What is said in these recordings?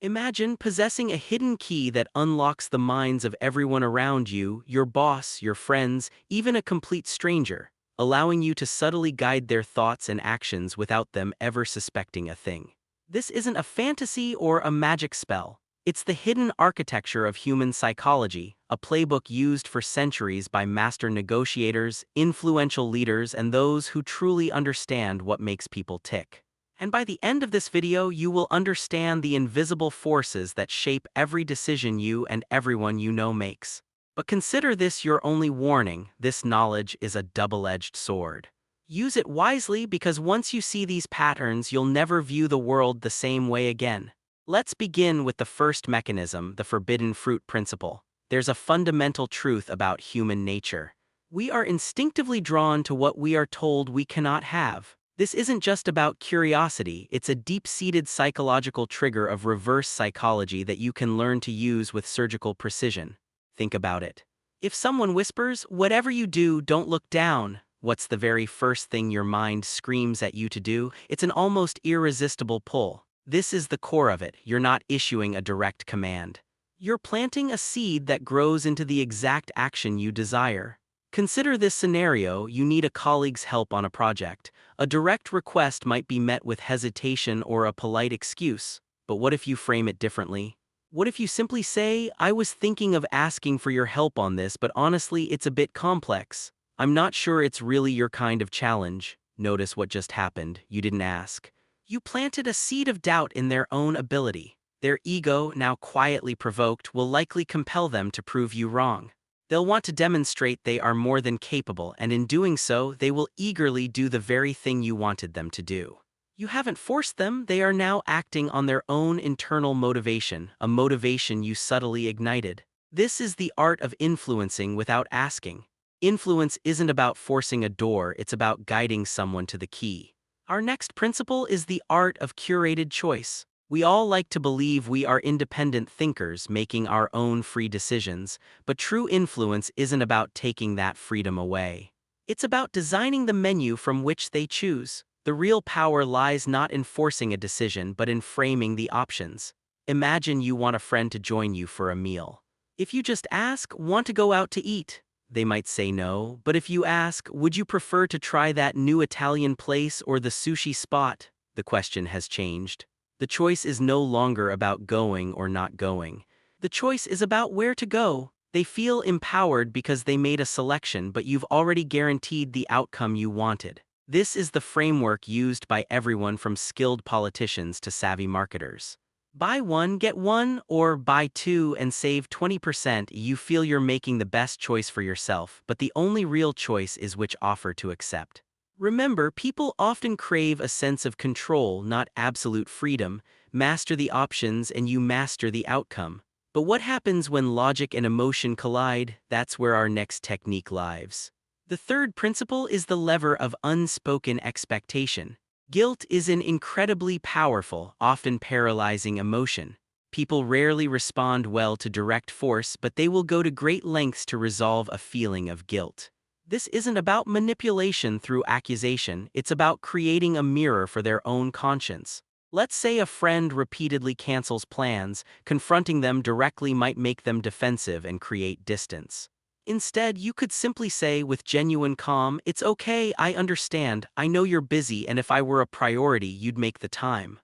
Imagine possessing a hidden key that unlocks the minds of everyone around you, your boss, your friends, even a complete stranger, allowing you to subtly guide their thoughts and actions without them ever suspecting a thing. This isn't a fantasy or a magic spell. It's the hidden architecture of human psychology, a playbook used for centuries by master negotiators, influential leaders, and those who truly understand what makes people tick. And by the end of this video, you will understand the invisible forces that shape every decision you and everyone you know makes. But consider this your only warning: this knowledge is a double-edged sword. Use it wisely, because once you see these patterns, you'll never view the world the same way again. Let's begin with the first mechanism, the forbidden fruit principle. There's a fundamental truth about human nature. We are instinctively drawn to what we are told we cannot have. This isn't just about curiosity, it's a deep-seated psychological trigger of reverse psychology that you can learn to use with surgical precision. Think about it. If someone whispers, "Whatever you do, don't look down," what's the very first thing your mind screams at you to do? It's an almost irresistible pull. This is the core of it. You're not issuing a direct command. You're planting a seed that grows into the exact action you desire. Consider this scenario: you need a colleague's help on a project. A direct request might be met with hesitation or a polite excuse. But what if you frame it differently? What if you simply say, "I was thinking of asking for your help on this, but honestly, it's a bit complex. I'm not sure it's really your kind of challenge." Notice what just happened. You didn't ask. You planted a seed of doubt in their own ability. Their ego, now quietly provoked, will likely compel them to prove you wrong. They'll want to demonstrate they are more than capable, and in doing so, they will eagerly do the very thing you wanted them to do. You haven't forced them; they are now acting on their own internal motivation, a motivation you subtly ignited. This is the art of influencing without asking. Influence isn't about forcing a door, it's about guiding someone to the key. Our next principle is the art of curated choice. We all like to believe we are independent thinkers making our own free decisions, but true influence isn't about taking that freedom away. It's about designing the menu from which they choose. The real power lies not in forcing a decision, but in framing the options. Imagine you want a friend to join you for a meal. If you just ask, "Want to go out to eat?" they might say no, but if you ask, "Would you prefer to try that new Italian place or the sushi spot?" the question has changed. The choice is no longer about going or not going. The choice is about where to go. They feel empowered because they made a selection, but you've already guaranteed the outcome you wanted. This is the framework used by everyone from skilled politicians to savvy marketers. Buy one, get one, or buy two and save 20%. You feel you're making the best choice for yourself, but the only real choice is which offer to accept. Remember, people often crave a sense of control, not absolute freedom. Master the options and you master the outcome. But what happens when logic and emotion collide? That's where our next technique lives. The third principle is the lever of unspoken expectation. Guilt is an incredibly powerful, often paralyzing emotion. People rarely respond well to direct force, but they will go to great lengths to resolve a feeling of guilt. This isn't about manipulation through accusation, it's about creating a mirror for their own conscience. Let's say a friend repeatedly cancels plans. Confronting them directly might make them defensive and create distance. Instead, you could simply say with genuine calm, "It's okay, I understand, I know you're busy, and if I were a priority, you'd make the time."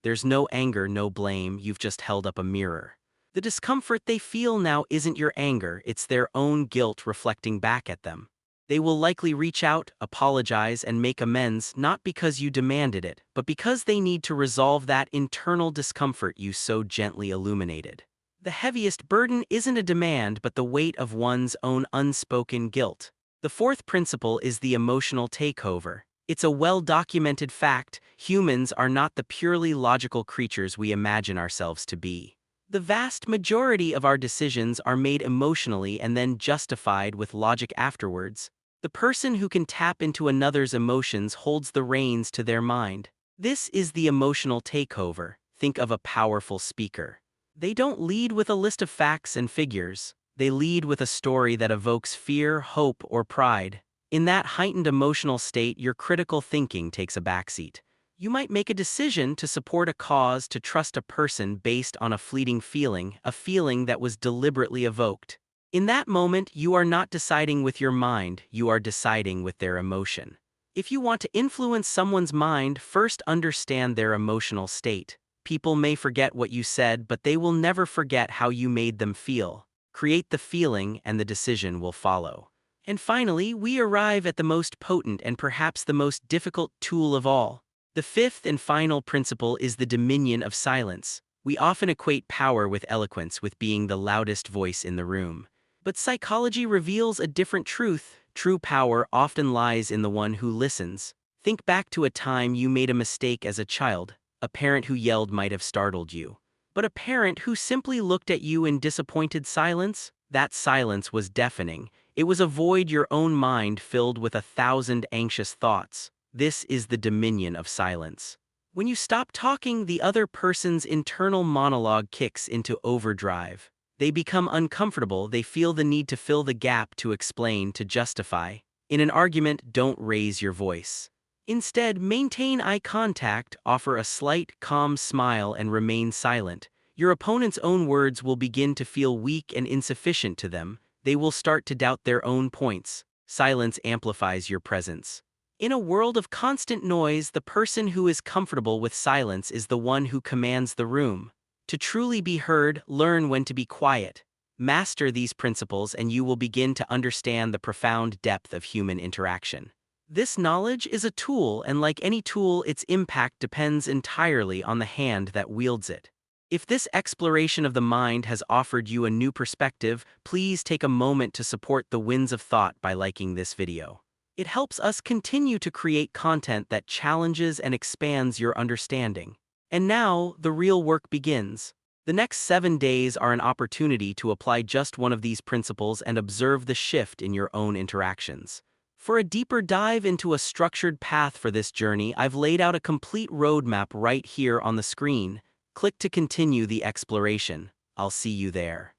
There's no anger, no blame, you've just held up a mirror. The discomfort they feel now isn't your anger, it's their own guilt reflecting back at them. They will likely reach out, apologize, and make amends, not because you demanded it, but because they need to resolve that internal discomfort you so gently illuminated. The heaviest burden isn't a demand, but the weight of one's own unspoken guilt. The fourth principle is the emotional takeover. It's a well-documented fact: humans are not the purely logical creatures we imagine ourselves to be. The vast majority of our decisions are made emotionally and then justified with logic afterwards. The person who can tap into another's emotions holds the reins to their mind. This is the emotional takeover. Think of a powerful speaker. They don't lead with a list of facts and figures. They lead with a story that evokes fear, hope, or pride. In that heightened emotional state, your critical thinking takes a backseat. You might make a decision to support a cause, to trust a person based on a fleeting feeling, a feeling that was deliberately evoked. In that moment, you are not deciding with your mind, you are deciding with their emotion. If you want to influence someone's mind, first understand their emotional state. People may forget what you said, but they will never forget how you made them feel. Create the feeling, and the decision will follow. And finally, we arrive at the most potent and perhaps the most difficult tool of all. The fifth and final principle is the dominion of silence. We often equate power with eloquence, with being the loudest voice in the room. But psychology reveals a different truth. True power often lies in the one who listens. Think back to a time you made a mistake as a child. A parent who yelled might have startled you. But a parent who simply looked at you in disappointed silence? That silence was deafening. It was a void your own mind filled with 1,000 anxious thoughts. This is the dominion of silence. When you stop talking, the other person's internal monologue kicks into overdrive. They become uncomfortable, they feel the need to fill the gap, to explain, to justify. In an argument, don't raise your voice. Instead, maintain eye contact, offer a slight, calm smile, and remain silent. Your opponent's own words will begin to feel weak and insufficient to them. They will start to doubt their own points. Silence amplifies your presence. In a world of constant noise, the person who is comfortable with silence is the one who commands the room. To truly be heard, learn when to be quiet. Master these principles and you will begin to understand the profound depth of human interaction. This knowledge is a tool, and like any tool, its impact depends entirely on the hand that wields it. If this exploration of the mind has offered you a new perspective, please take a moment to support the Winds of Thought by liking this video. It helps us continue to create content that challenges and expands your understanding. And now, the real work begins. The next 7 days are an opportunity to apply just one of these principles and observe the shift in your own interactions. For a deeper dive into a structured path for this journey, I've laid out a complete roadmap right here on the screen. Click to continue the exploration. I'll see you there.